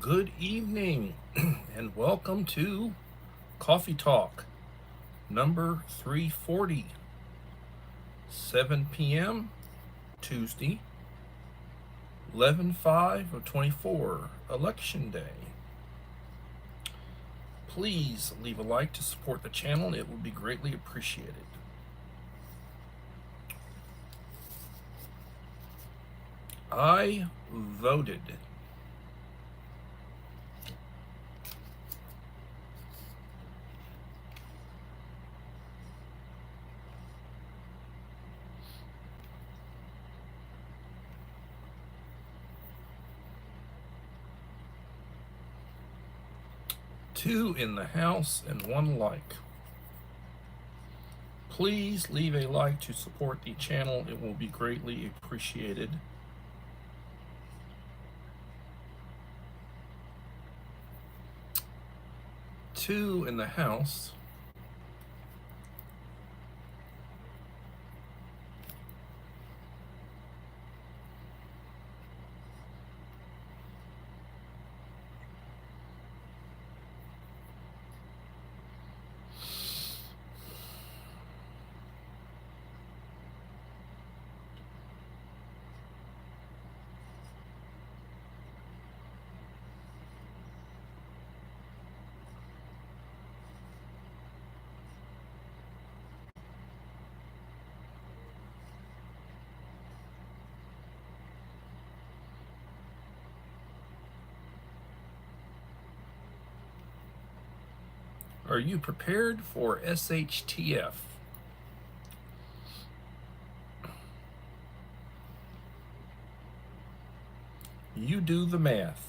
Good evening and welcome to Coffee Talk number 340, 7 p.m. Tuesday, 11/5 of 24, Election Day. Please leave a like to support the channel. It will be greatly appreciated. I voted. Two in the house and one like. Please leave a like to support the channel. It will be greatly appreciated. Two in the house. Are you prepared for SHTF? You do the math.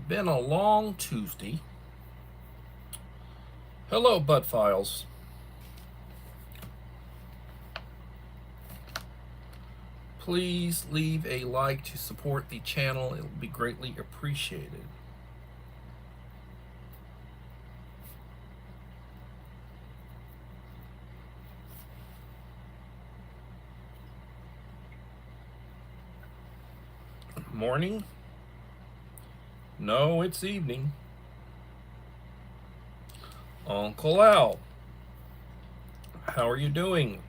Been a long Tuesday. Hello, Bud Files. Please leave a like to support the channel. It will be greatly appreciated. Morning? No, it's evening. Uncle Al, how are you doing?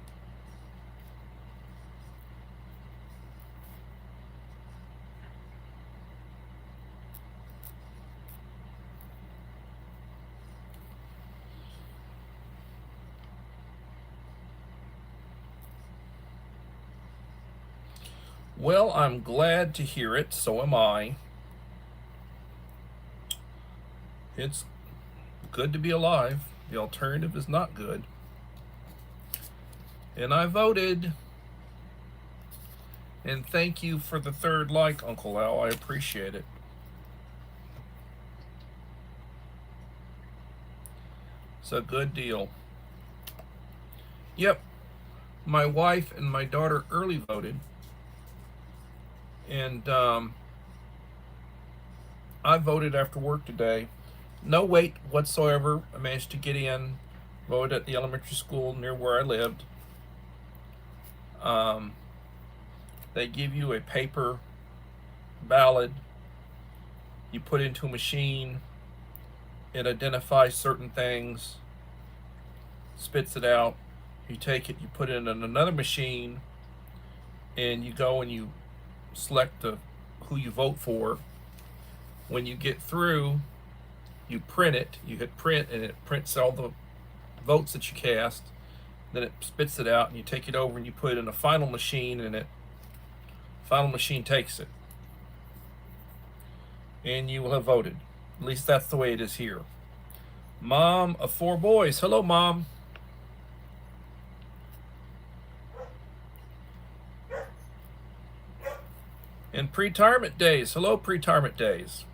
Well, I'm glad to hear it. So am I. It's good to be alive. The alternative is not good. And I voted. And thank you for the third like, Uncle Al. I appreciate it. It's a good deal. Yep. My wife and my daughter early voted. And I voted after work today. No wait whatsoever. I managed to get in, voted at the elementary school near where I lived. They give you a paper ballot. You put into a machine. It identifies certain things, spits it out. You take it, you put it in another machine, and you go and you select who you vote for. When you get through, you print it. You hit print, and it prints all the votes that you cast. Then it spits it out, and you take it over and you put it in a final machine, and final machine takes it. And you will have voted. At least that's the way it is here. Mom of 4 boys. Hello, Mom. And pre-retirement days. Hello, pre-retirement days.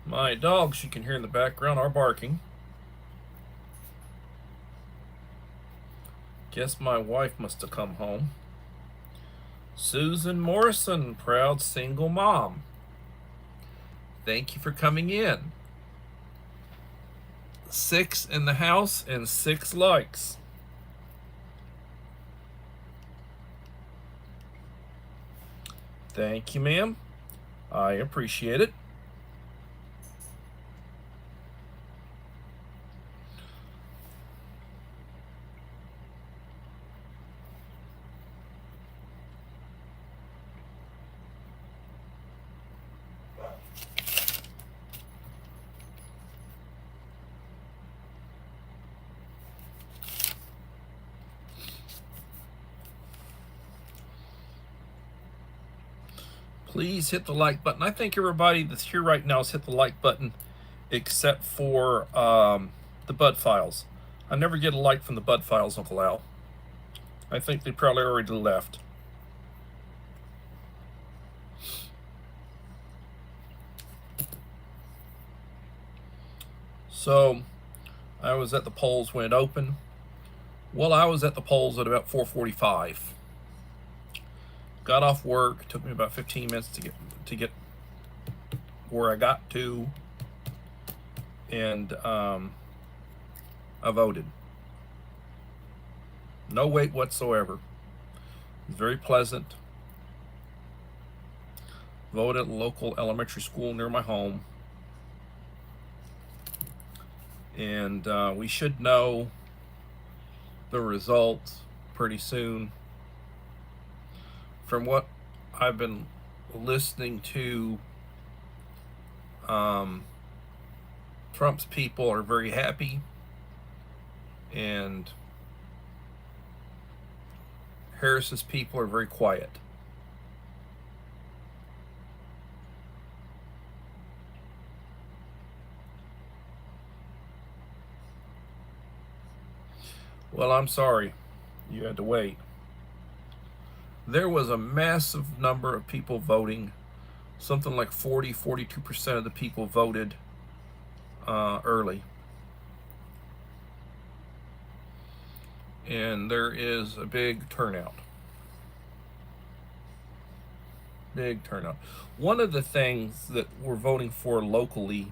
My dogs, you can hear in the background, are barking. Guess my wife must have come home. Susan Morrison, proud single mom. Thank you for coming in. 6 in the house and 6 likes. Thank you, ma'am. I appreciate it. Please hit the like button. I think everybody that's here right now has hit the like button, except for the Bud Files. I never get a like from the Bud Files, Uncle Al. I think they probably already left. So, I was at the polls when it opened. Well, I was at the polls at about 4:45. Got off work. Took me about 15 minutes to get where I got to, and I voted. No wait whatsoever. It was very pleasant. Voted at a local elementary school near my home, and we should know the results pretty soon. From what I've been listening to, Trump's people are very happy, and Harris's people are very quiet. Well, I'm sorry you had to wait. There was a massive number of people voting. Something like 42% of the people voted early. And there is a big turnout. Big turnout. One of the things that we're voting for locally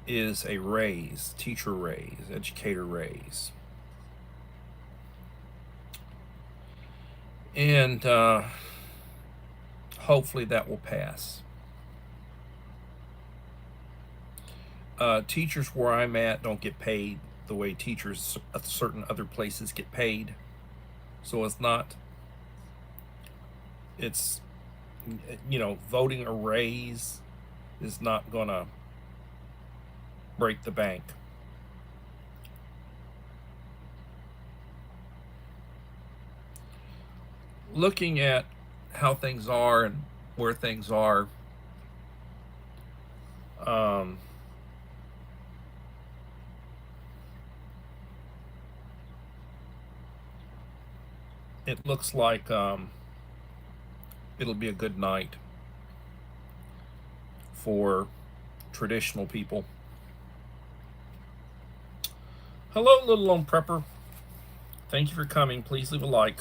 is a raise, teacher raise, educator raise. And hopefully that will pass. Teachers where I'm at don't get paid the way teachers at certain other places get paid. So it's, voting a raise is not going to break the bank. Looking at how things are and where things are, it looks like it'll be a good night for traditional people. Hello, Little Lone Prepper. Thank you for coming. Please leave a like.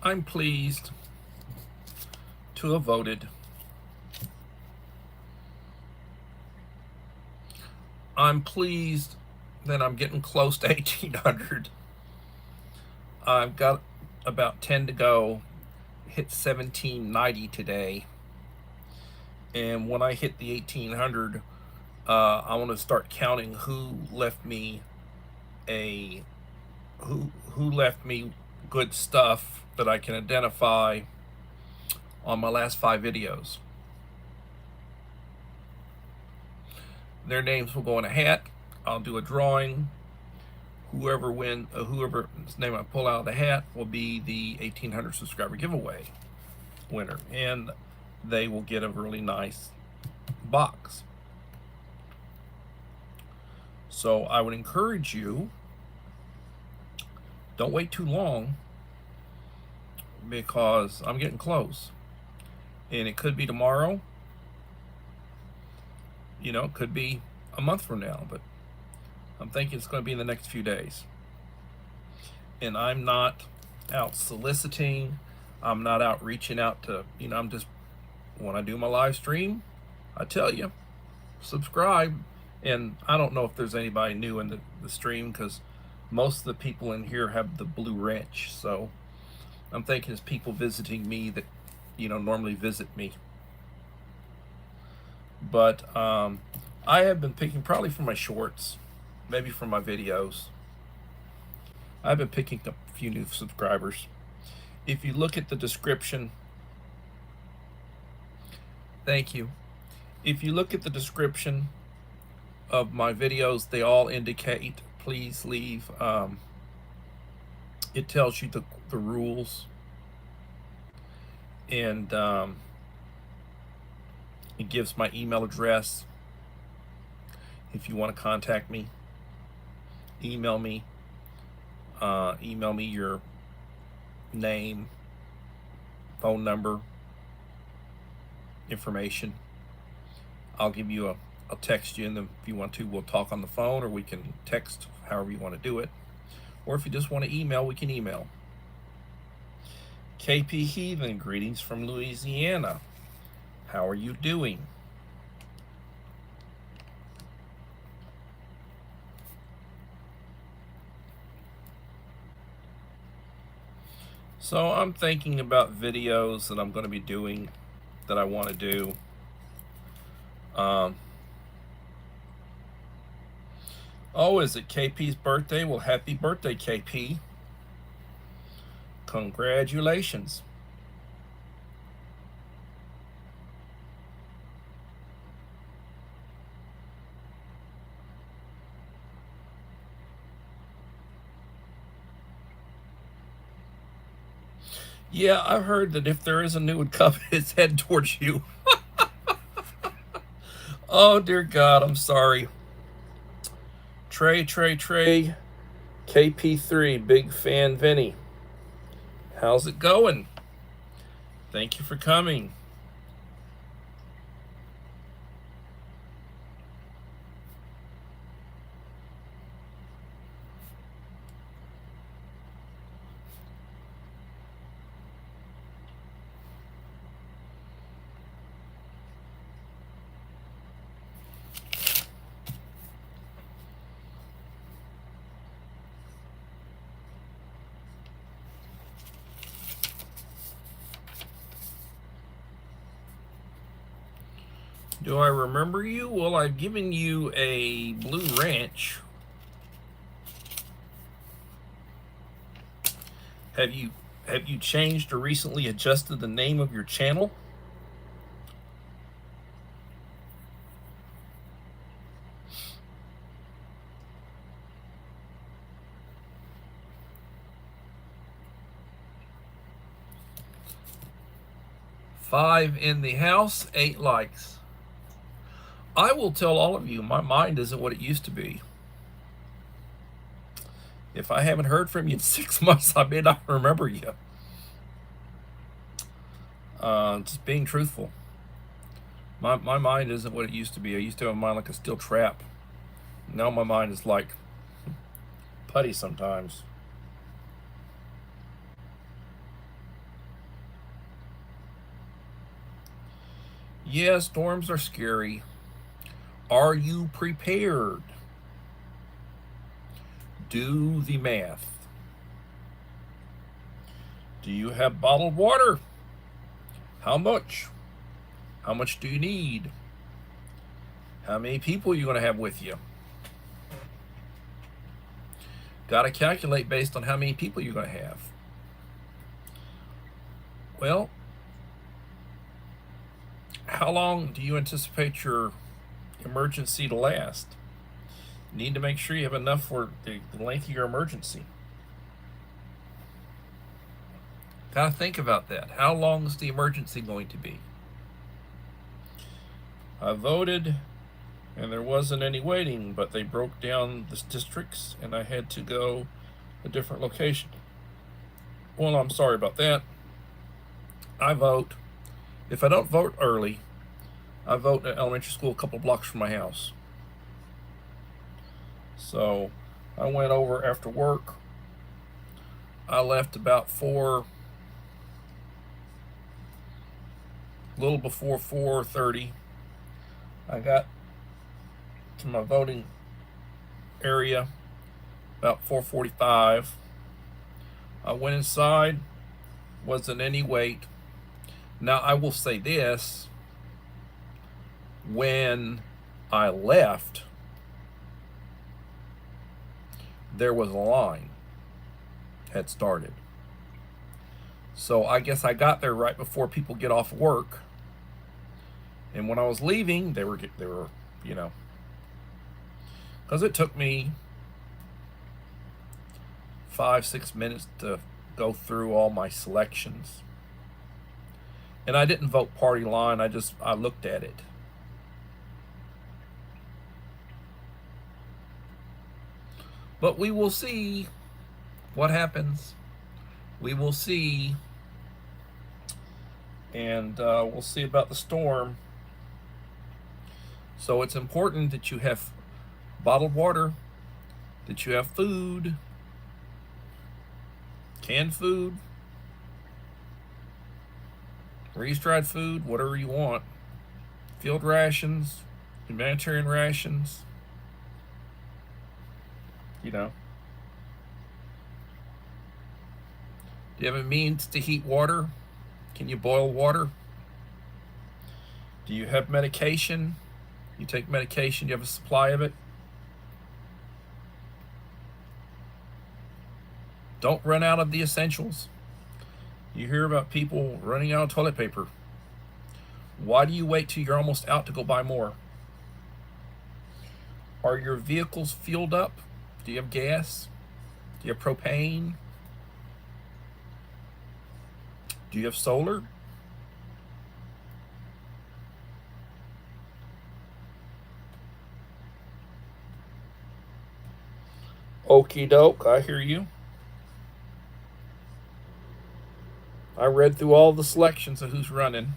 I'm pleased to have voted. I'm pleased that I'm getting close to 1,800. I've got about 10 to go. Hit 1,790 today. And when I hit the 1,800, I want to start counting who left me good stuff that I can identify on my last 5 videos. Their names will go in a hat. I'll do a drawing. Whoever's name I pull out of the hat will be the 1,800 subscriber giveaway winner, and they will get a really nice box. So I would encourage you, don't wait too long. because I'm getting close. And it could be tomorrow. You know, it could be a month from now, but I'm thinking it's going to be in the next few days. And I'm not out soliciting. I'm not out reaching out to, you know, I'm just, when I do my live stream, I tell you, subscribe. And I don't know if there's anybody new in the stream, because most of the people in here have the blue wrench. So I'm thinking it's people visiting me that, you know, normally visit me. But I have been picking, probably from my shorts, maybe from my videos, I've been picking up a few new subscribers. If you look at the description, thank you. If you look at the description of my videos, they all indicate, please leave. It tells you the rules. And it gives my email address. If you want to contact me, email me. Email me your name, phone number, information. I'll give you I'll text you, and then if you want to, we'll talk on the phone, or we can text, however you want to do it. Or if you just want to email, we can email. KP Heathen, greetings from Louisiana. How are you doing? So I'm thinking about videos that I'm going to be doing, that I want to do. Oh, is it KP's birthday? Well, happy birthday, KP. Congratulations. Yeah, I've heard that if there is a new one coming, it's heading towards you. Oh, dear God, I'm sorry. Trey, KP3, big fan Vinny. How's it going? Thank you for coming. Do I remember you? Well, I've given you a blue ranch. Have you changed or recently adjusted the name of your channel? Five in the house, 8 likes. I will tell all of you, my mind isn't what it used to be. If I haven't heard from you in 6 months, I may not remember you. Just being truthful. My mind isn't what it used to be. I used to have a mind like a steel trap. Now my mind is like putty sometimes. Yeah, storms are scary. Are you prepared? Do the math. Do you have bottled water? How much? How much do you need? How many people are you going to have with you? Got to calculate based on how many people you're going to have. Well, how long do you anticipate your emergency to last? You need to make sure you have enough for the length of your emergency. Got to think about that. How long is the emergency going to be? I voted and there wasn't any waiting, but they broke down the districts and I had to go a different location. Well, I'm sorry about that. I vote. If I don't vote early, I vote at elementary school a couple blocks from my house. So I went over after work. I left about a little before 4:30. I got to my voting area about 4:45. I went inside, wasn't any wait. Now I will say this, when I left, there was a line had started. So I guess I got there right before people get off work. And when I was leaving, they were, you know, because it took me 5-6 minutes to go through all my selections. And I didn't vote party line, I looked at it. But we will see what happens. We will see. And we'll see about the storm. So it's important that you have bottled water, that you have food, canned food, freeze-dried food, whatever you want, field rations, humanitarian rations, you know. Do you have a means to heat water? Can you boil water? Do you have medication? You take medication, you have a supply of it? Don't run out of the essentials. You hear about people running out of toilet paper. Why do you wait till you're almost out to go buy more? Are your vehicles fueled up? Do you have gas? Do you have propane? Do you have solar? Okie doke, I hear you. I read through all the selections of who's running.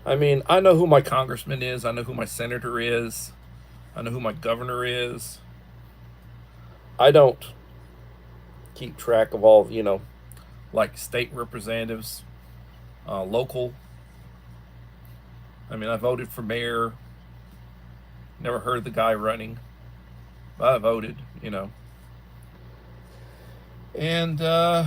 I mean, I know who my congressman is. I know who my senator is. I know who my governor is. I don't keep track of all, like state representatives, local. I mean, I voted for mayor. Never heard of the guy running. But I voted, And, well,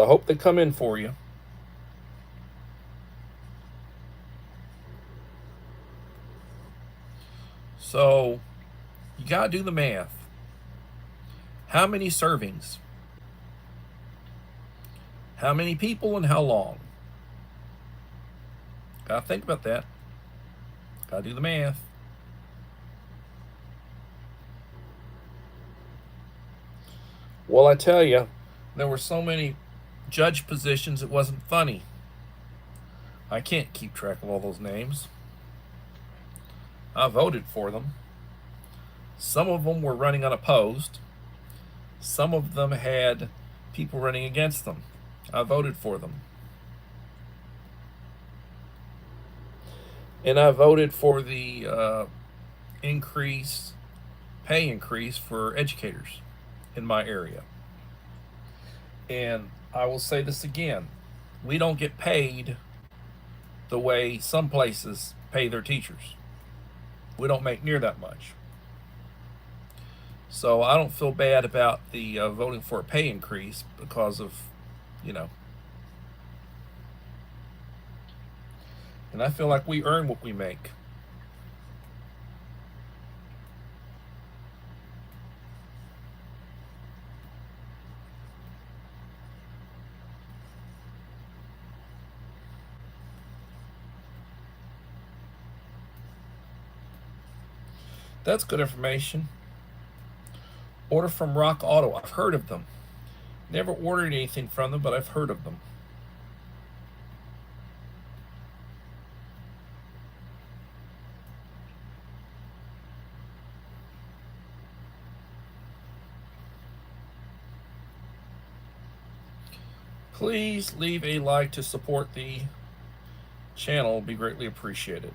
I hope they come in for you. So, you got to do the math. How many servings? How many people and how long? Got to think about that. Got to do the math. Well, I tell you, there were so many judge positions, it wasn't funny. I can't keep track of all those names. I voted for them. Some of them were running unopposed. Some of them had people running against them. I voted for them. And I voted for the pay increase for educators in my area. And I will say this again, we don't get paid the way some places pay their teachers. We don't make near that much. So I don't feel bad about the voting for a pay increase because of, and I feel like we earn what we make. That's good information. Order from Rock Auto. I've heard of them. Never ordered anything from them, but I've heard of them. Please leave a like to support the channel. It'll be greatly appreciated.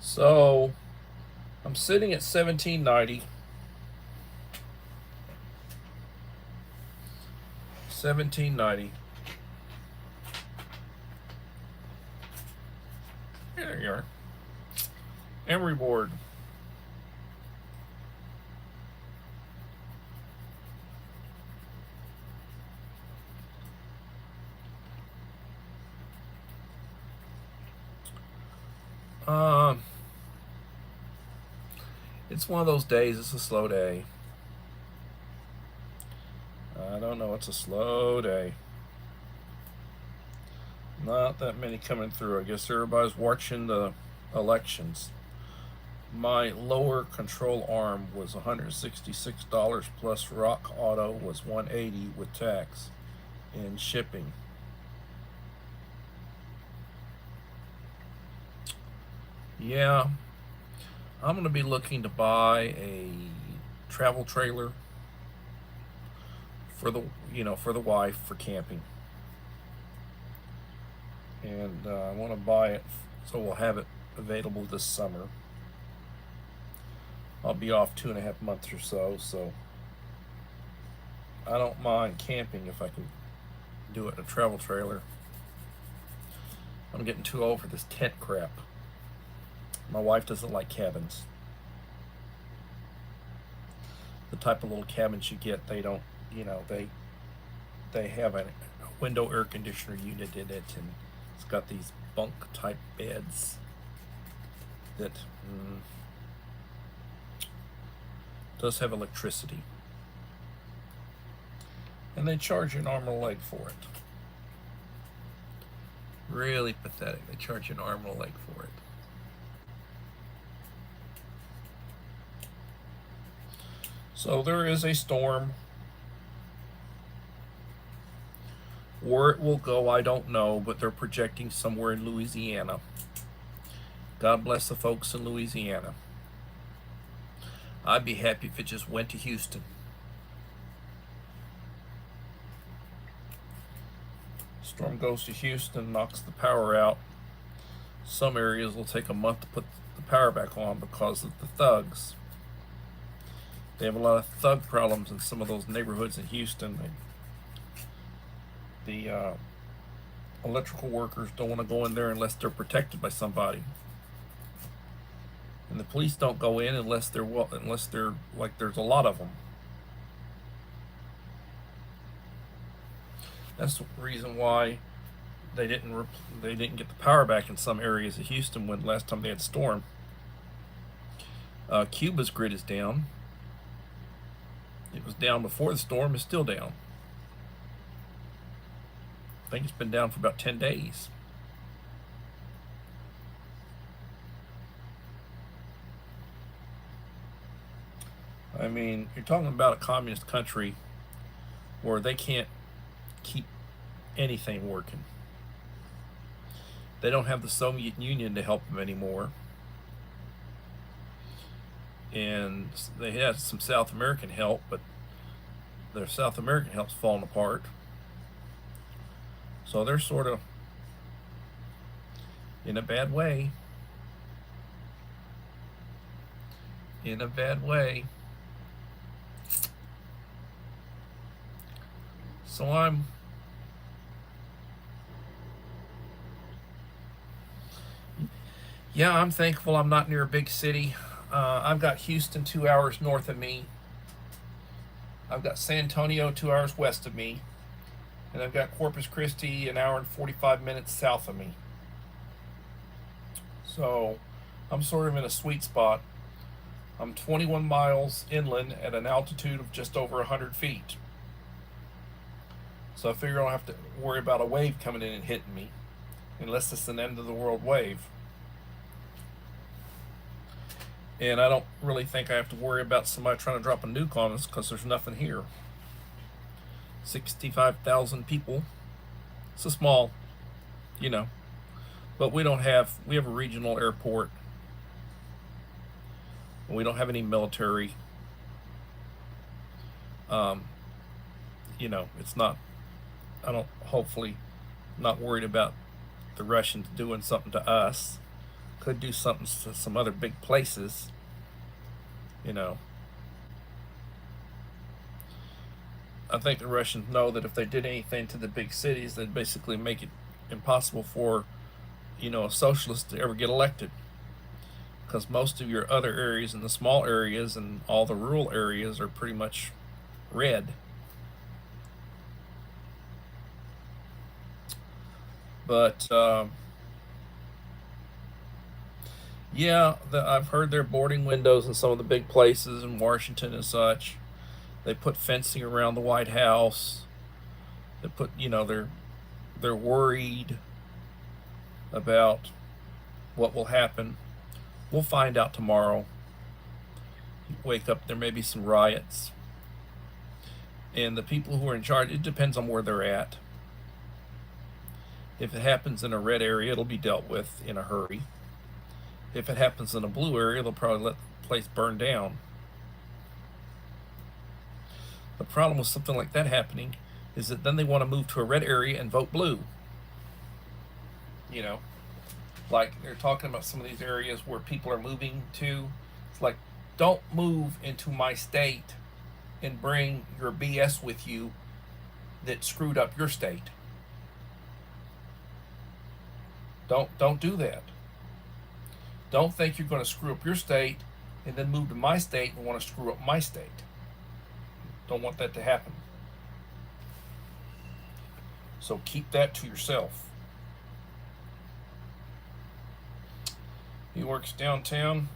So I'm sitting at 1790. 1790. There you are. Emery board. It's one of those days. It's a slow day. I don't know. It's a slow day. Not that many coming through. I guess everybody's watching the elections. My lower control arm was $166 plus Rock Auto was $180 with tax and shipping. Yeah, I'm going to be looking to buy a travel trailer for the wife for camping, and I want to buy it so we'll have it available this summer. I'll be off 2.5 months or so, so I don't mind camping if I can do it in a travel trailer. I'm getting too old for this tent crap. My wife doesn't like cabins. The type of little cabins you get, they don't, they have a window air conditioner unit in it, and it's got these bunk type beds that does have electricity, and they charge you an arm and a leg for it. Really pathetic. They charge you an arm and a leg for it. So there is a storm. Where it will go, I don't know, but they're projecting somewhere in Louisiana. God bless the folks in Louisiana. I'd be happy if it just went to Houston. Storm goes to Houston, knocks the power out. Some areas will take a month to put the power back on because of the thugs. They have a lot of thug problems in some of those neighborhoods in Houston. The electrical workers don't want to go in there unless they're protected by somebody, and the police don't go in unless they're like there's a lot of them. That's the reason why they didn't get the power back in some areas of Houston when last time they had a storm. Cuba's grid is down. It was down before the storm. It's still down. I think it's been down for about 10 days. I mean, you're talking about a communist country where they can't keep anything working. They don't have the Soviet Union to help them anymore. And they had some South American help, but their South American help's falling apart. So they're sort of in a bad way. In a bad way. So I'm thankful I'm not near a big city. I've got Houston 2 hours north of me. I've got San Antonio 2 hours west of me. And I've got Corpus Christi an hour and 45 minutes south of me. So I'm sort of in a sweet spot. I'm 21 miles inland at an altitude of just over 100 feet. So I figure I don't have to worry about a wave coming in and hitting me, unless it's an end of the world wave. And I don't really think I have to worry about somebody trying to drop a nuke on us because there's nothing here. 65,000 people. It's a small, But we have a regional airport. And we don't have any military. Um, it's not, I don't, hopefully, not worried about the Russians doing something to us. Could do something to some other big places, you know. I think the Russians know that if they did anything to the big cities, they'd basically make it impossible for, a socialist to ever get elected. Because most of your other areas and the small areas and all the rural areas are pretty much red. But yeah, I've heard they're boarding windows in some of the big places in Washington and such. They put fencing around the White House. They put, they're worried about what will happen. We'll find out tomorrow. You wake up, there may be some riots. And the people who are in charge, it depends on where they're at. If it happens in a red area, it'll be dealt with in a hurry. If it happens in a blue area, they'll probably let the place burn down. The problem with something like that happening is that then they want to move to a red area and vote blue. Like they're talking about some of these areas where people are moving to. It's like, don't move into my state and bring your BS with you that screwed up your state. Don't do that. Don't think you're going to screw up your state and then move to my state and want to screw up my state. Don't want that to happen. So keep that to yourself. He works downtown.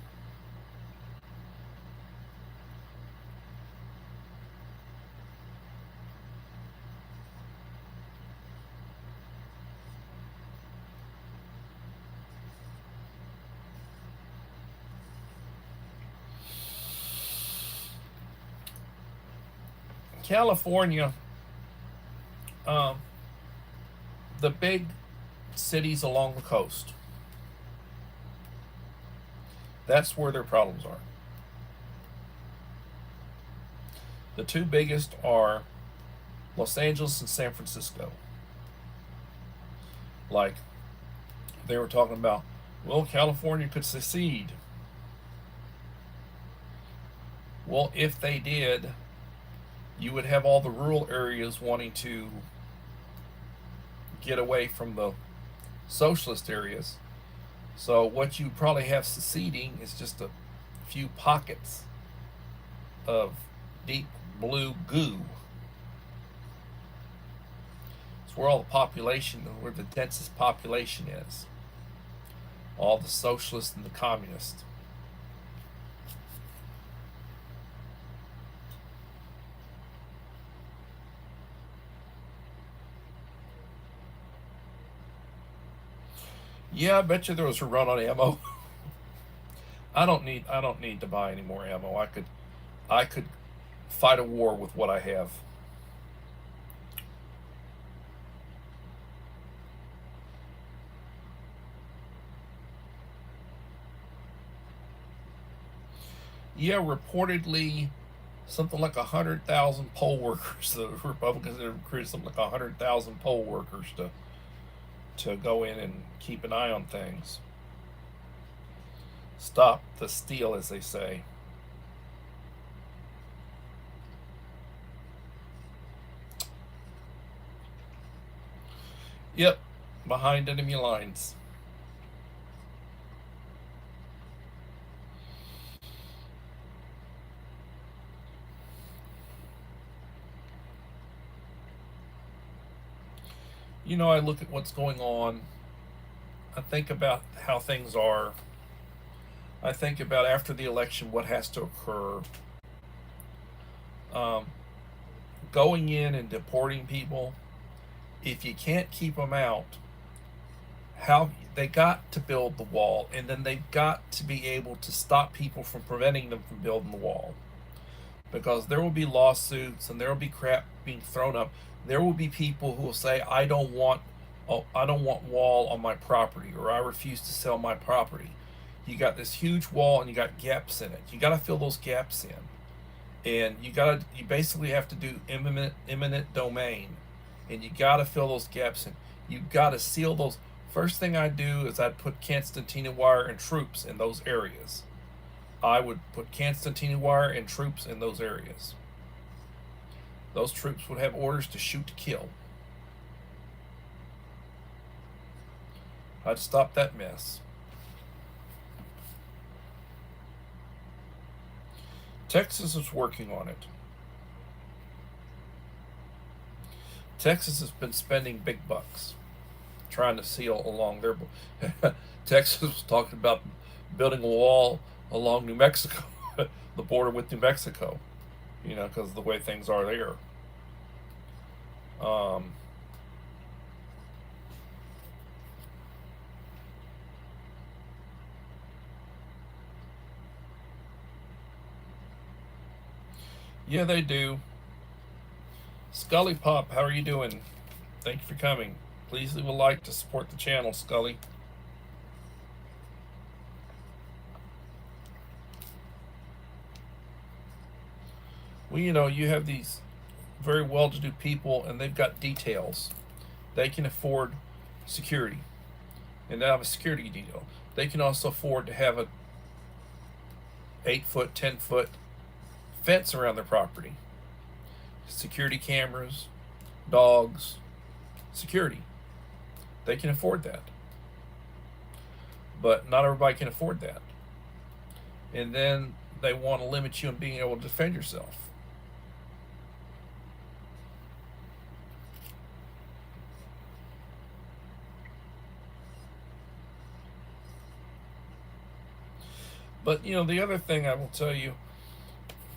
California, the big cities along the coast, that's where their problems are. The two biggest are Los Angeles and San Francisco. Like they were talking about, well, California could secede. Well, if they did, you would have all the rural areas wanting to get away from the socialist areas. So what you probably have seceding is just a few pockets of deep blue goo. It's where all the population, where the densest population is. All the socialists and the communists. Yeah, I bet you there was a run on ammo. I don't need to buy any more ammo. I could fight a war with what I have. Yeah, reportedly something like 100,000 poll workers. The Republicans have recruited something like 100,000 poll workers to go in and keep an eye on things. Stop the steal, as they say. Yep, behind enemy lines. I look at what's going on. I think about how things are. I think about after the election what has to occur. Um, Going in and deporting people, if you can't keep them out, how they got to build the wall, and then they've got to be able to stop people from preventing them from building the wall, because there will be lawsuits and there will be crap being thrown up. There will be people who will say, I don't want oh, I don't want wall on my property, or I refuse to sell my property. You got this huge wall and you got gaps in it. You got to fill those gaps in. And you basically have to do eminent domain. And you got to fill those gaps in. You got to seal those. First thing I do is I'd put Concertina wire and troops in those areas. I would put Concertina wire and troops in those areas. Those troops would have orders to shoot to kill. I'd stop that mess. Texas is working on it. Texas has been spending big bucks trying to seal along their. Texas was talking about building a wall along New Mexico, the border with New Mexico, because of the way things are there. Yeah, they do. Scully Pop, how are you doing? Thank you for coming. Please leave a like to support the channel, Scully. Well, you have these very well-to-do people, and they've got details. They can afford security, and they have a security detail. They can also afford to have a 8-foot, 10-foot fence around their property. Security cameras, dogs, security. They can afford that. But not everybody can afford that. And then they want to limit you in being able to defend yourself. But, the other thing I will tell you,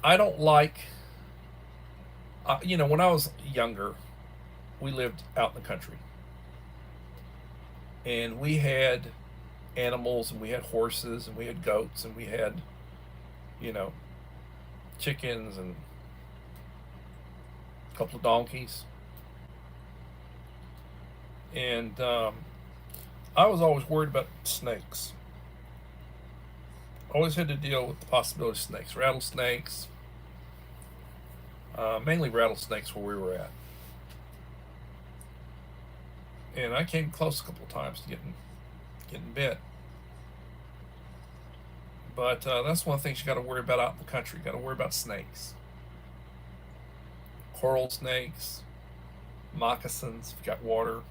I don't like, when I was younger, we lived out in the country. And we had animals, and we had horses, and we had goats, and we had, chickens, and a couple of donkeys. And I was always worried about snakes. Always had to deal with the possibility of snakes, rattlesnakes, mainly rattlesnakes where we were at. And I came close a couple of times to getting bit. But that's one of the things you got to worry about out in the country. You got to worry about snakes, coral snakes, moccasins if you got water,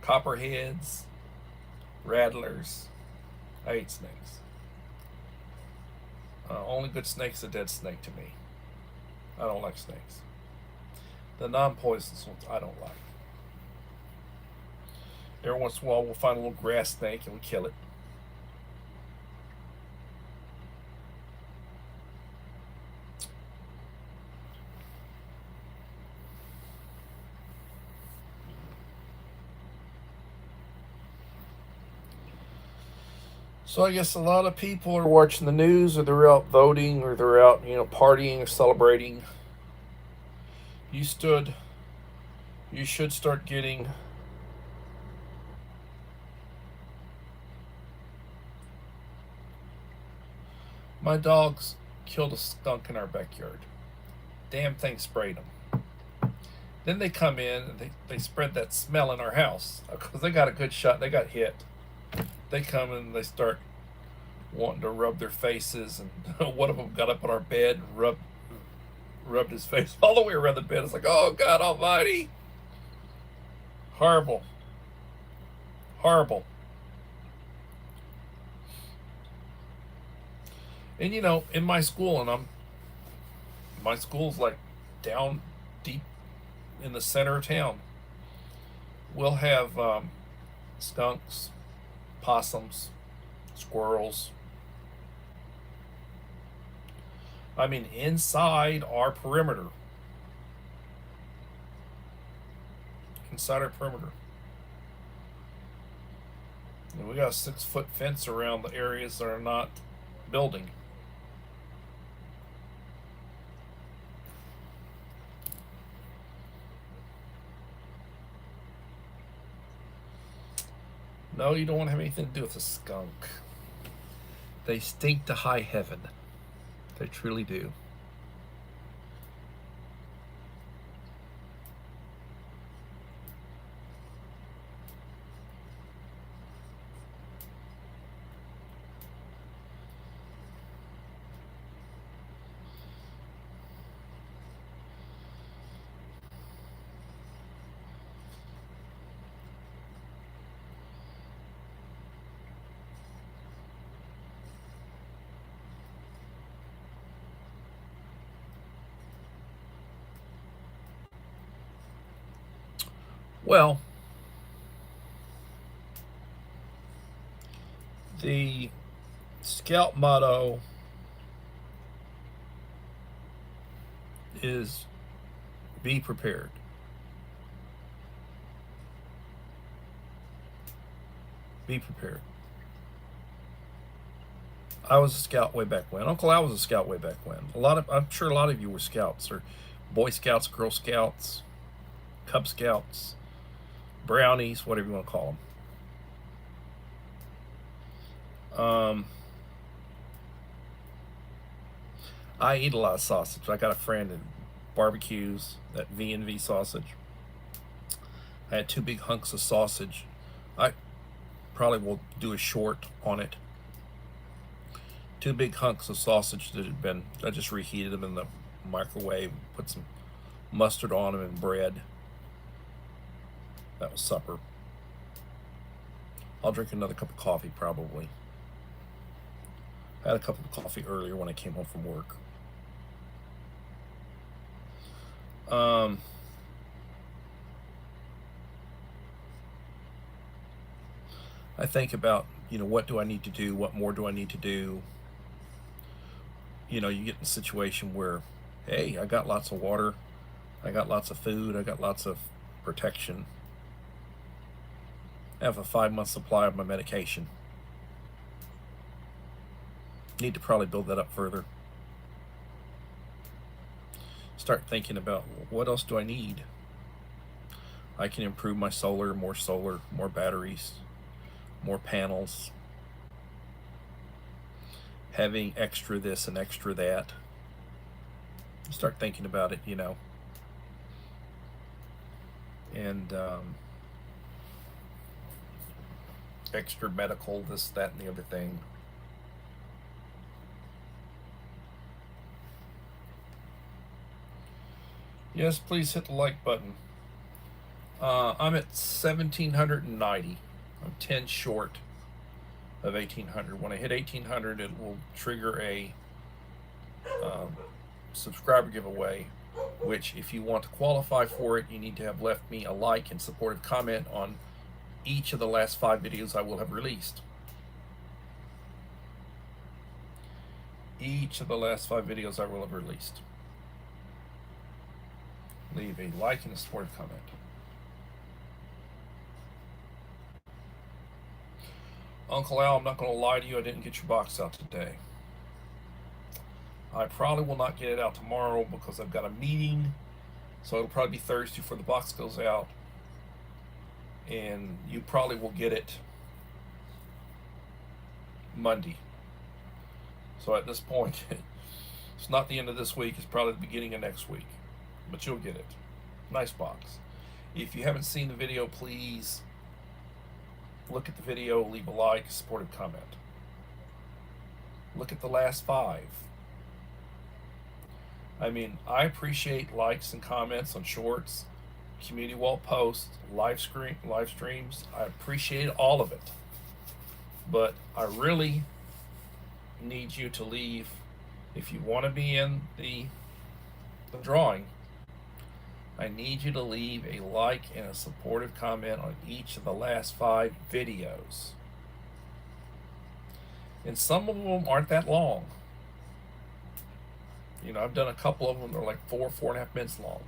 copperheads, rattlers. I hate snakes. Only good snake's a dead snake to me. I don't like snakes. The non-poisonous ones I don't like. Every once in a while we'll find a little grass snake and we kill it. So I guess a lot of people are watching the news, or they're out voting, or they're out, partying or celebrating. You should start getting my dogs killed a skunk in our backyard. Damn thing sprayed them. Then they come in and they spread that smell in our house because they got a good shot. They got hit. They come in and they start wanting to rub their faces, and one of them got up on our bed and rubbed his face all the way around the bed. It's like, oh God Almighty. Horrible. Horrible. And in my school, and my school's like down deep in the center of town, we'll have skunks, possums, squirrels. I mean, inside our perimeter. Inside our perimeter. And we got a 6-foot fence around the areas that are not building. No, you don't want to have anything to do with a skunk. They stink to high heaven. They truly do. Well, the Scout motto is be prepared. Be prepared. I was a scout way back when. Uncle Al was a scout way back when. I'm sure a lot of you were scouts or Boy Scouts, Girl Scouts, Cub Scouts, Brownies, whatever you want to call them. I eat a lot of sausage. I got a friend that barbecues that V&V sausage. I had 2 big hunks of sausage. I probably will do a short on it. 2 big hunks of sausage that had been, I just reheated them in the microwave, put some mustard on them and bread. That was supper. I'll drink another cup of coffee probably. I had a cup of coffee earlier when I came home from work. I think about, what do I need to do? What more do I need to do? You get in a situation where, hey, I got lots of water, I got lots of food, I got lots of protection. I have a 5-month supply of my medication. Need to probably build that up further. Start thinking about what else do I need? I can improve my solar, more batteries, more panels, having extra this and extra that. Start thinking about it, and extra medical, this, that, and the other thing. Yes, please hit the like button. I'm at 1,790. I'm 10 short of 1,800. When I hit 1,800, it will trigger a subscriber giveaway, which if you want to qualify for it, you need to have left me a like and supportive comment on each of the last 5 videos I will have released. Each of the last 5 videos I will have released. Leave a like and a supportive comment. Uncle Al, I'm not going to lie to you, I didn't get your box out today. I probably will not get it out tomorrow because I've got a meeting, so it'll probably be Thursday before the box goes out, and you probably will get it Monday. So at this point, it's not the end of this week, it's probably the beginning of next week, but you'll get it. Nice box. If you haven't seen the video, please look at the video, leave a like, supportive comment. Look at the last 5. I mean, I appreciate likes and comments on shorts, community wall posts, live streams. I appreciate all of it. But I really need you to leave, if you want to be in the drawing, I need you to leave a like and a supportive comment on each of the last 5 videos. And some of them aren't that long. I've done a couple of them, they're like 4.5 minutes long.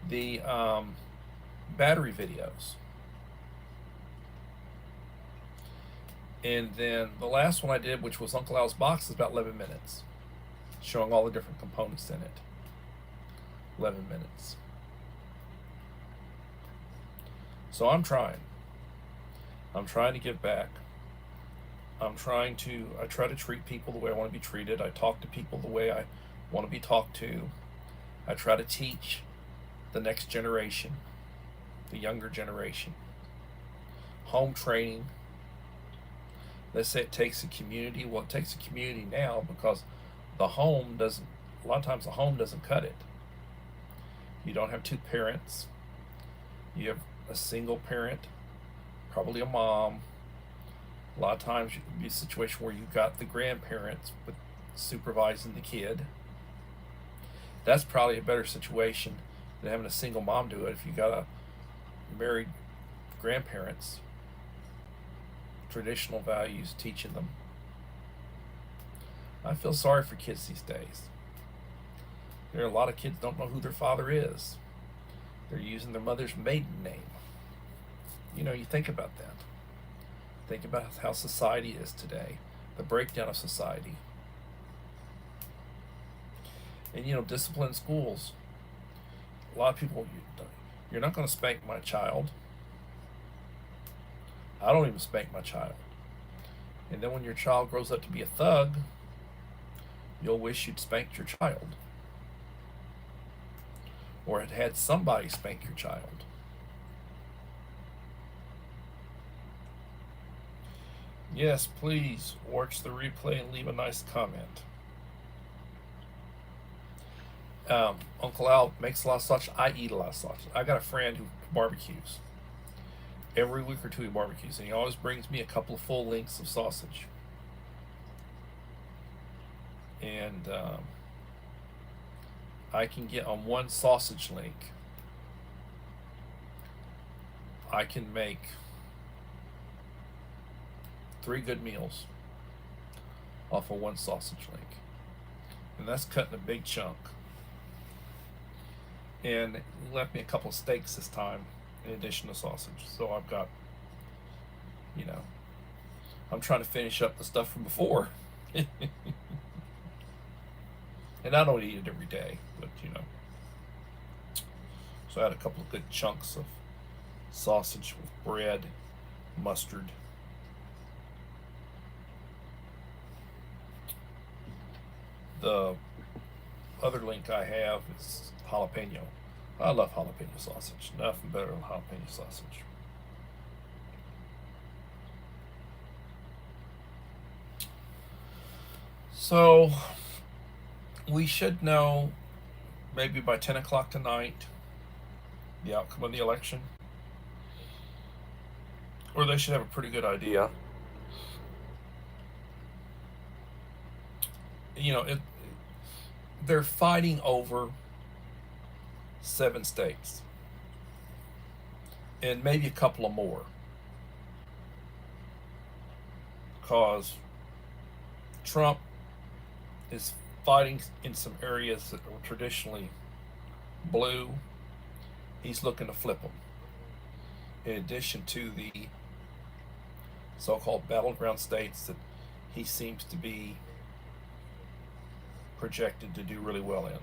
The battery videos. And then the last one I did, which was Uncle Al's box, is about 11 minutes, showing all the different components in it. 11 minutes. So I'm trying. I'm trying to give back. I try to treat people the way I want to be treated. I talk to people the way I want to be talked to. I try to teach the next generation, the younger generation. Home training. They say it takes a community. Well, it takes a community now because a lot of times the home doesn't cut it. You don't have two parents. You have a single parent, probably a mom. A lot of times it can be a situation where you've got the grandparents with supervising the kid. That's probably a better situation than having a single mom do it. If you got a married grandparents, traditional values, teaching them. I feel sorry for kids these days. There are a lot of kids don't know who their father is. They're using their mother's maiden name. You think about that. Think about how society is today, the breakdown of society. And discipline in schools. A lot of people, you're not going to spank my child. I don't even spank my child. And then when your child grows up to be a thug, you'll wish you'd spanked your child. Or had somebody spank your child. Yes, please watch the replay and leave a nice comment. Uncle Al makes a lot of sausage. I eat a lot of sausage. I got a friend who barbecues. Every week or two he barbecues, and he always brings me a couple of full links of sausage. And I can get on one sausage link, I can make 3 good meals off of one sausage link. And that's cutting a big chunk. And he left me a couple of steaks this time in addition to sausage. So I've got, I'm trying to finish up the stuff from before. And I don't eat it every day, but So I had a couple of good chunks of sausage with bread, mustard. The other link I have is jalapeno. I love jalapeno sausage. Nothing better than jalapeno sausage. So we should know maybe by 10 o'clock tonight the outcome of the election. Or they should have a pretty good idea. They're fighting over 7 states and maybe a couple of more, because Trump is fighting in some areas that were traditionally blue. He's looking to flip them, in addition to the so-called battleground states that he seems to be projected to do really well in.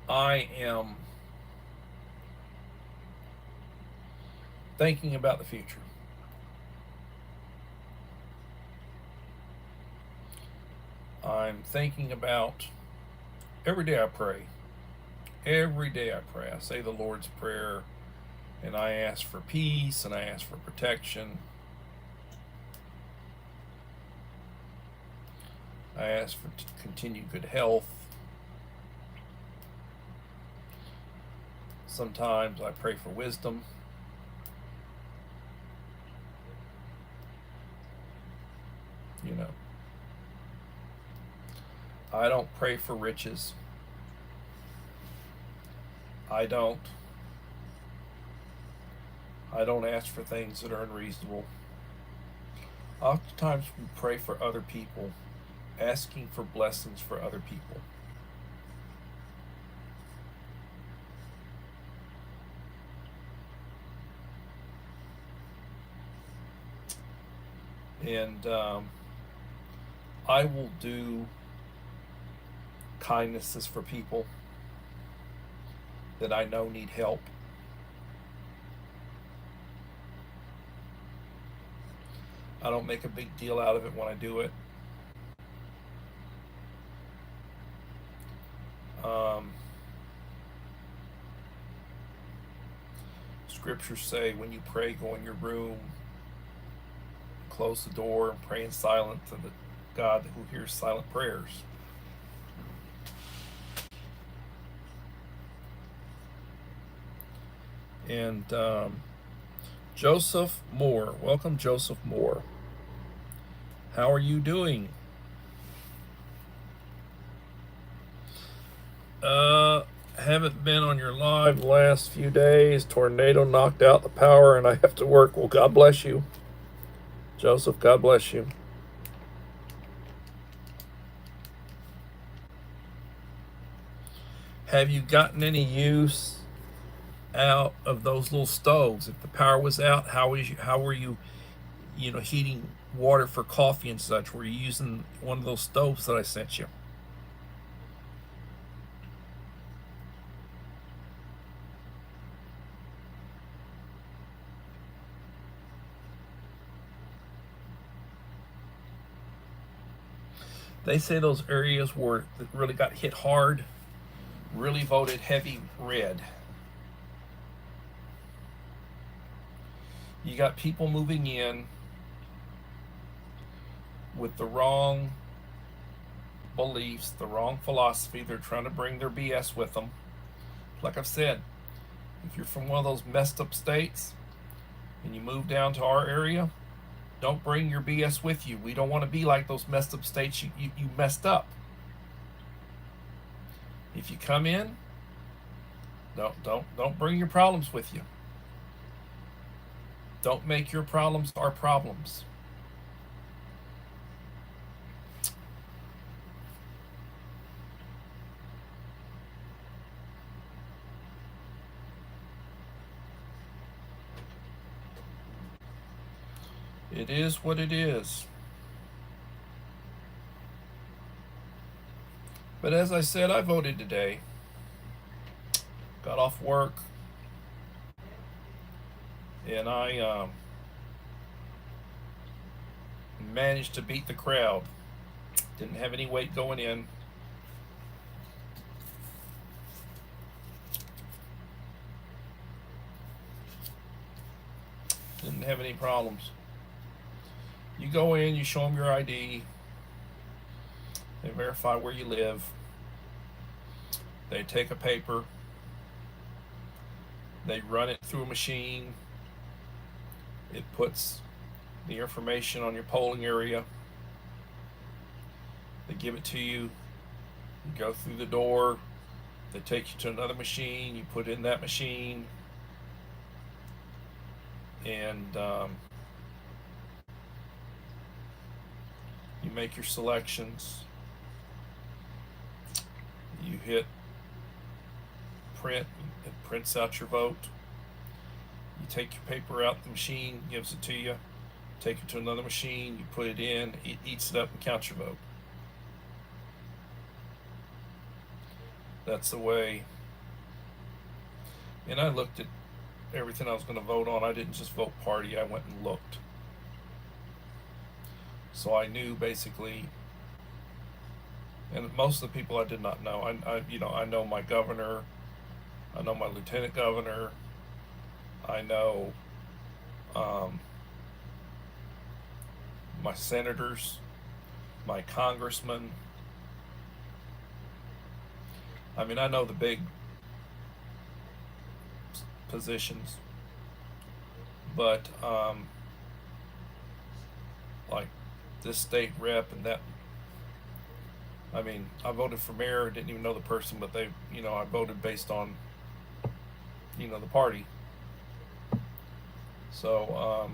I am thinking about the future. I'm thinking about every day I pray. Every day I pray. I say the Lord's Prayer, and I ask for peace, and I ask for protection. I ask for continued good health. Sometimes I pray for wisdom. I don't pray for riches. I don't ask for things that are unreasonable. Oftentimes we pray for other people, asking for blessings for other people. And I will do kindnesses for people that I know need help. I don't make a big deal out of it when I do it. Scriptures say when you pray, go in your room, close the door, and pray in silence to the God who hears silent prayers. And Joseph Moore, welcome, Joseph Moore. How are you doing? Haven't been on your live the last few days. Tornado knocked out the power and I have to work. Well, God bless you, Joseph. God bless you. Have you gotten any use out of those little stoves? If the power was out, how were you heating water for coffee and such? Were you using one of those stoves that I sent you? They say those areas where it really got hit hard really voted heavy red. You got people moving in with the wrong beliefs, the wrong philosophy. They're trying to bring their BS with them. Like I've said, if you're from one of those messed up states and you move down to our area, don't bring your BS with you. We don't want to be like those messed up states you messed up. If you come in, don't bring your problems with you. Don't make your problems our problems. It is what it is. But as I said, I voted today. Got off work. And I managed to beat the crowd. Didn't have any weight going in. Didn't have any problems. You go in, you show them your ID. They verify where you live. They take a paper. They run it through a machine. It puts the information on your polling area. They give it to you. You go through the door. They take you to another machine. You put in that machine. And you make your selections. You hit print. It prints out your vote. You take your paper out the machine, gives it to you. Take it to another machine. You put it in. It eats it up and counts your vote. That's the way. And I looked at everything I was going to vote on. I didn't just vote party. I went and looked. So I knew basically, and most of the people I did not know. I know my governor. I know my lieutenant governor. I know my senators, my congressmen. I mean, I know the big positions, but like this state rep and that. I mean, I voted for mayor. Didn't even know the person, but I voted based on, the party. So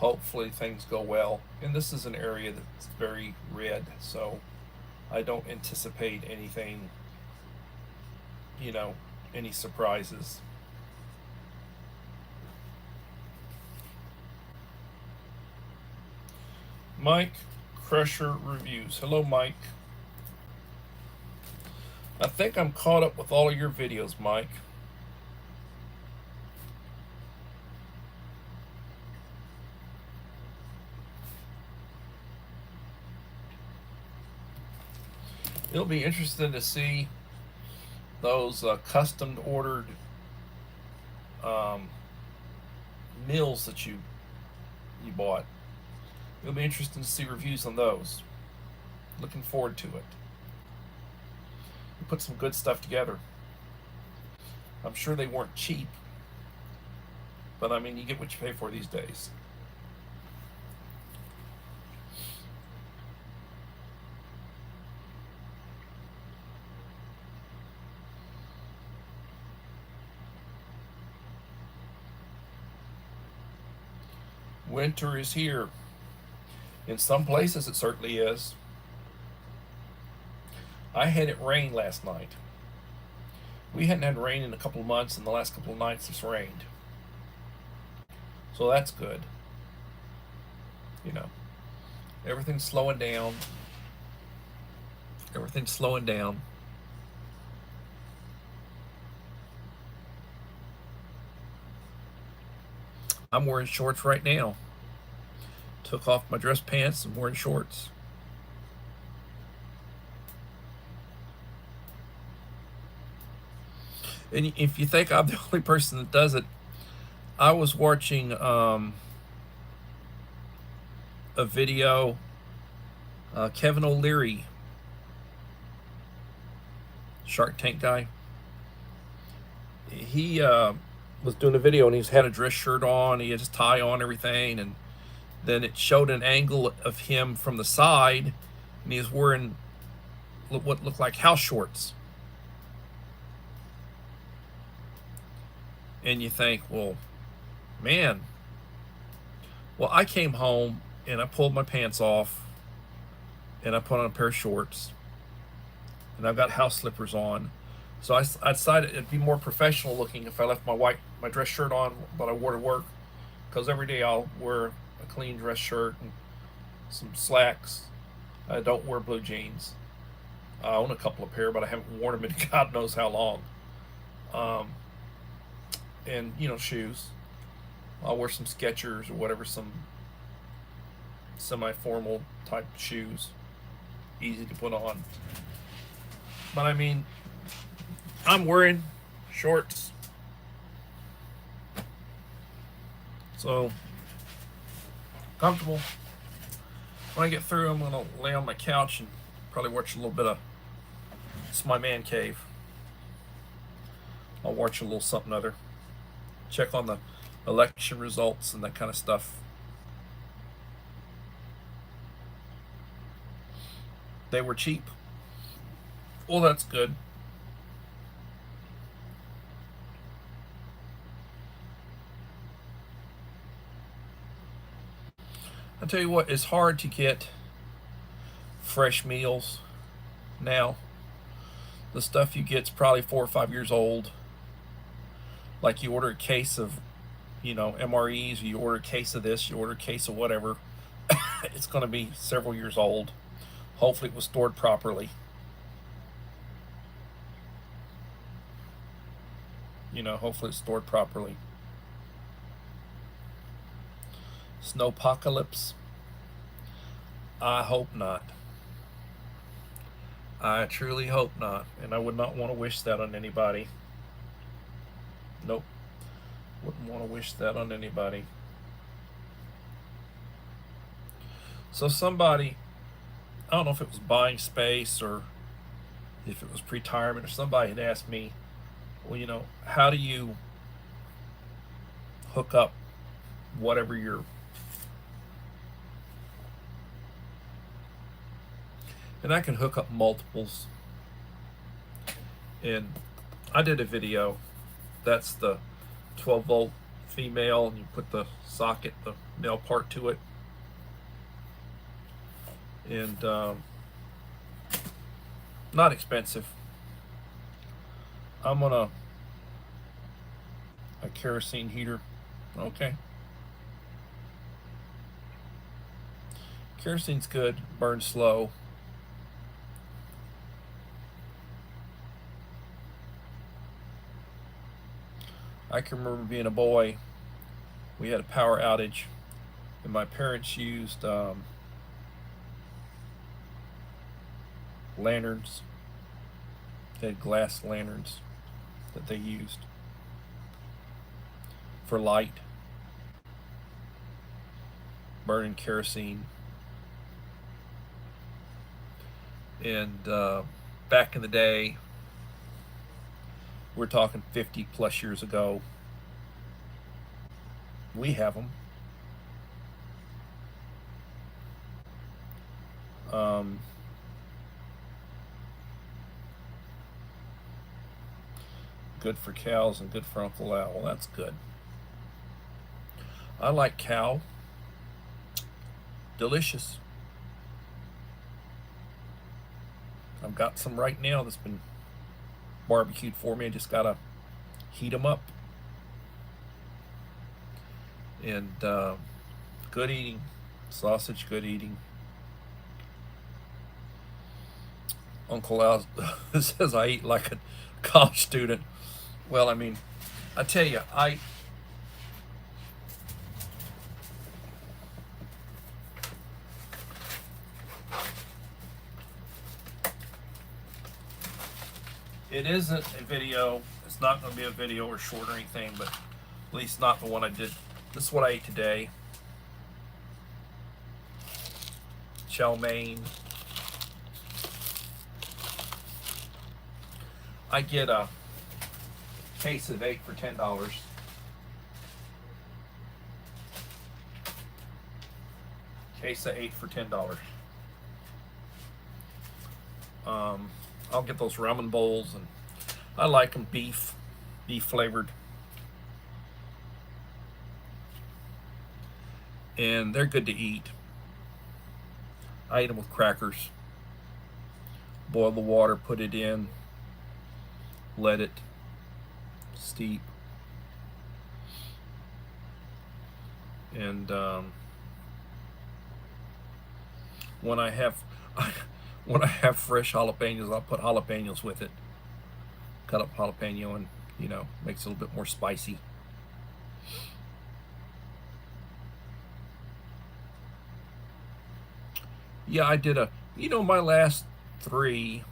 hopefully things go well. And this is an area that's very red, so I don't anticipate anything, you know, any surprises. Mike Crusher Reviews. Hello, Mike. I think I'm caught up with all of your videos, Mike. It'll be interesting to see those custom ordered mills that you bought. It'll be interesting to see reviews on those. Looking forward to it. You put some good stuff together. I'm sure they weren't cheap, but I mean, you get what you pay for these days. Winter is here. In some places, it certainly is. I had it rain last night. We hadn't had rain in a couple of months, and the last couple of nights it's rained. So that's good. You know, everything's slowing down. Everything's slowing down. I'm wearing shorts right now. Took off my dress pants and wearing shorts. And if you think I'm the only person that does it, I was watching a video, Kevin O'Leary, Shark Tank guy. He was doing a video and he's had a dress shirt on, he had his tie on, everything, and then it showed an angle of him from the side, and he was wearing what looked like house shorts. And you think, well, man. Well, I came home and I pulled my pants off and I put on a pair of shorts and I've got house slippers on. So I decided it'd be more professional looking if I left my dress shirt on that I wore to work, because every day I'll wear a clean dress shirt and some slacks. I don't wear blue jeans. I own a couple of pair, but I haven't worn them in God knows how long. And you know, shoes. I'll wear some Skechers or whatever, some semi-formal type shoes, easy to put on. But I mean, I'm wearing shorts, so comfortable. When I get through, I'm gonna lay on my couch and probably watch a little bit of, it's my man cave. I'll watch a little something other. Check on the election results and that kind of stuff. They were cheap. Well, that's good. I tell you what, it's hard to get fresh meals now. The stuff you get's probably 4 or 5 years old. Like you order a case of, you know, MREs, or you order a case of this, you order a case of whatever. It's going to be several years old. Hopefully it was stored properly. You know, hopefully it's stored properly. Snowpocalypse? I hope not. I truly hope not. And I would not want to wish that on anybody. Nope. Wouldn't want to wish that on anybody. So somebody, I don't know if it was buying space or if it was pre-retirement, or somebody had asked me, well, you know, how do you hook up whatever you're, and I can hook up multiples. And I did a video, that's the 12 volt female, and you put the socket, the male part to it. And not expensive. I'm on a kerosene heater. Okay. Kerosene's good, burns slow. I can remember being a boy, we had a power outage, and my parents used lanterns. They had glass lanterns that they used for light, burning kerosene. And back in the day, we're talking 50 plus years ago, we have them. Good for cows and good for Uncle Al. Well, that's good. I like cow. Delicious. I've got some right now that's been barbecued for me. I just gotta heat them up. And good eating. Sausage, good eating. Uncle Al says I eat like a college student. Well, I mean, I tell you, it isn't a video. It's not going to be a video or short or anything, but at least not the one I did. This is what I ate today. Chow mein. I get a case of 8 for $10. Case of 8 for $10. I'll get those ramen bowls, and I like them beef flavored. And they're good to eat. I eat them with crackers. Boil the water, put it in, let it steep. And when I have fresh jalapenos, I'll put jalapenos with it. Cut up jalapeno, and makes it a little bit more spicy. Yeah, I did my last 3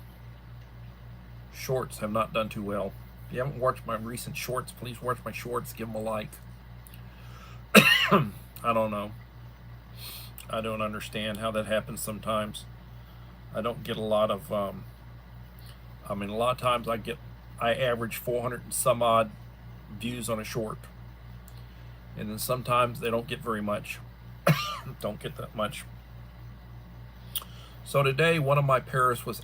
shorts have not done too well. If you haven't watched my recent shorts, please watch my shorts, give them a like. I don't know. I don't understand how that happens sometimes. I don't get a lot of, a lot of times I average 400 and some odd views on a short. And then sometimes they don't get very much. Don't get that much. So today, one of my parents was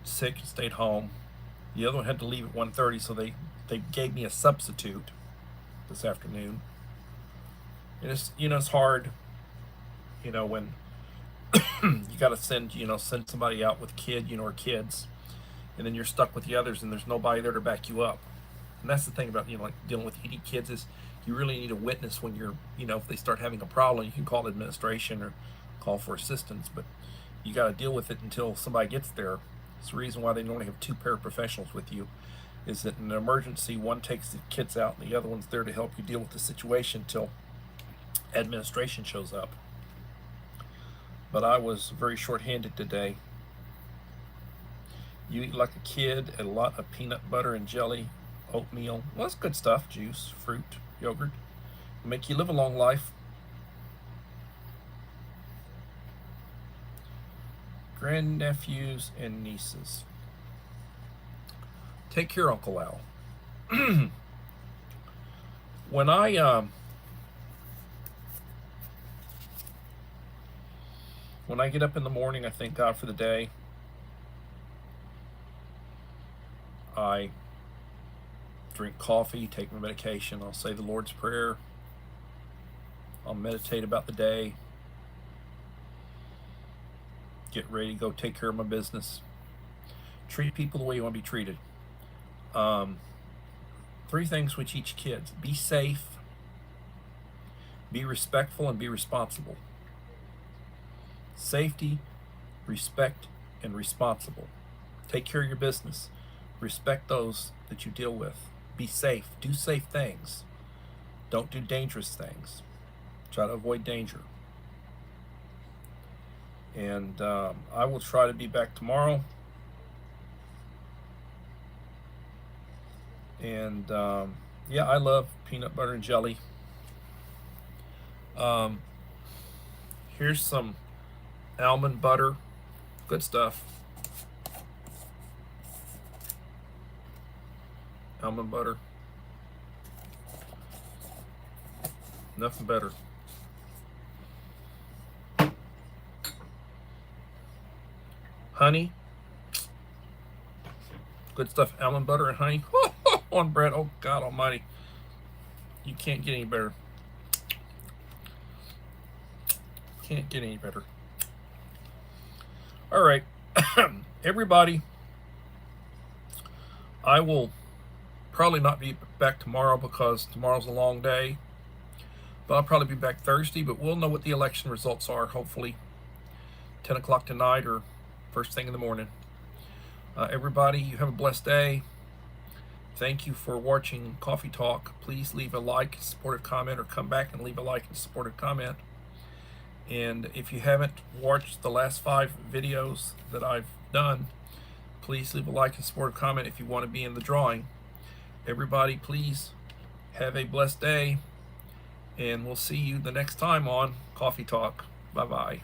sick and stayed home. The other one had to leave at 1:30, so they gave me a substitute this afternoon. And it's hard, when you got to send somebody out with or kids, and then you're stuck with the others, and there's nobody there to back you up. And that's the thing about like dealing with ED kids, is you really need a witness when you're if they start having a problem. You can call administration or call for assistance, but you got to deal with it until somebody gets there. It's the reason why they normally have 2 paraprofessionals with you, is that in an emergency, one takes the kids out and the other one's there to help you deal with the situation till administration shows up. But I was very short-handed today. You eat like a kid, a lot of peanut butter and jelly, oatmeal. Well, that's good stuff. Juice, fruit, yogurt. Make you live a long life. Grandnephews and nieces. Take care, Uncle Al. When I get up in the morning, I thank God for the day. I drink coffee, take my medication. I'll say the Lord's Prayer, I'll meditate about the day, get ready to go take care of my business, treat people the way you want to be treated. 3 things we teach kids: be safe, be respectful, and be responsible. Safety, respect, and responsible. Take care of your business. Respect those that you deal with. Be safe. Do safe things. Don't do dangerous things. Try to avoid danger. And I will try to be back tomorrow. And yeah, I love peanut butter and jelly. Here's some almond butter. Good stuff. Almond butter. Nothing better. Honey. Good stuff. Almond butter and honey on bread. Oh, God almighty. You can't get any better. Can't get any better. All right. Everybody, I will probably not be back tomorrow because tomorrow's a long day. But I'll probably be back Thursday, but we'll know what the election results are, hopefully 10 o'clock tonight or first thing in the morning. Everybody, you have a blessed day. Thank you for watching Coffee Talk. Please leave a like, supportive comment, or come back and leave a like and supportive comment. And if you haven't watched the last 5 videos that I've done, please leave a like and supportive comment if you want to be in the drawing. Everybody, please have a blessed day, and we'll see you the next time on Coffee Talk. Bye-bye.